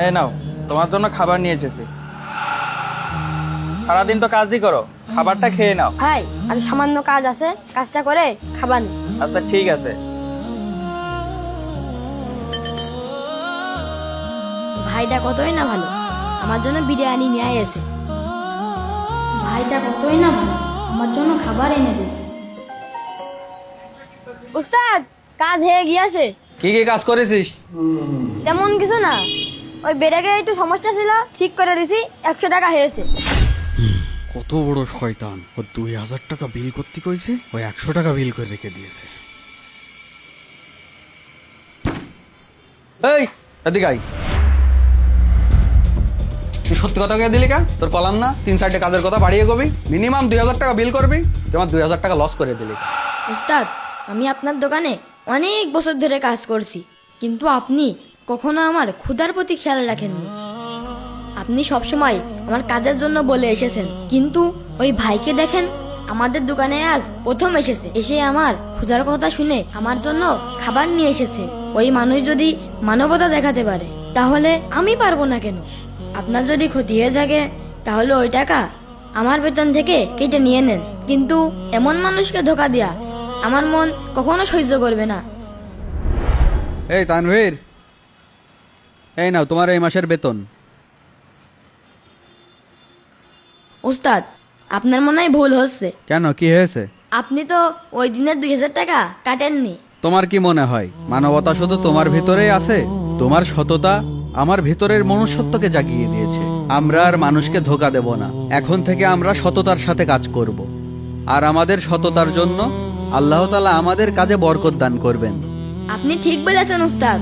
এই নাও, তোমার জন্য খাবার নিয়ে এসেছি। সারাদিন তো কাজই করো, খাবারটা খেয়ে নাও। ভাই আর সামান্য কাজ আছে, কাজটা করে খাবার নি। আচ্ছা ঠিক আছে। ভাইটা কতই না ভালো, আমার জন্য বিরিয়ানি নিয়ে এসে। ভাইটা কতই না ভালো, আমার জন্য খাবার এনে দে। উস্তাদ, কাজ হয়ে গিয়েছে। কি কি কাজ করেছিস? তেমন কিছু না, ওই ব্রেকে একটু সমস্যা ছিল, ঠিক করে দিছি, 100 টাকা হয়েছে। কত বড় শয়তান! ও 2000 টাকা বিল করতে কইছে, ও 100 টাকা বিল করে রেখে দিয়েছে। এই এদিকে আই। তুই সত্যি কথা কে দিলি? কেন তোর কলাম না 3-4টে কাজের কথা বাড়িয়ে কবি, মিনিমাম 2000 টাকা বিল করবি, তুই আমার 2000 টাকা লস করে দিলি। উস্তাদ, আমি আপনার দোকানে অনেক বছর ধরে কাজ করছি, কিন্তু আপনি কখনো আমার ক্ষুধার প্রতি খেয়াল রাখেননি। আপনি সবসময় আমার কাজের জন্য বলে এসেছেন, কিন্তু ওই ভাইকে দেখেন, আমাদের দোকানে আজ প্রথম এসেছে, এসে আমার ক্ষুধার কথা শুনে আমার জন্য খাবার নিয়ে এসেছে। ওই মানুষ যদি মানবতা দেখাতে পারে, তাহলে আমি পারবো না কেন? আপনার যদি ক্ষতি হয়ে থাকে, তাহলে ওই টাকা আমার বেতন থেকে কেটে নিয়ে নেন, কিন্তু এমন মানুষকে ধোকা দেয়া আমার মন কখনো সহ্য করবে না। এই তানভীর, এই নাও তোমার এই মাসের বেতন। উস্তাদ, আপনার মনে হয় ভুল হচ্ছে। কেন, কি হয়েছে? আপনি তো ওই দিনের 2000 টাকা কাটেননি। তোমার কি মনে হয় মানবতা শুধু তোমার ভিতরেই আছে? তোমার সততা আমার ভিতরের মনুষ্যত্বকে জাগিয়ে দিয়েছে। আমরা আর মানুষকে ধোকা দেব না, এখন থেকে আমরা সততার সাথে কাজ করব, আর আমাদের সততার জন্য আল্লাহ তাআলা আমাদের কাজে বরকত দান করবেন। আপনি ঠিক বলেছেন উস্তাদ।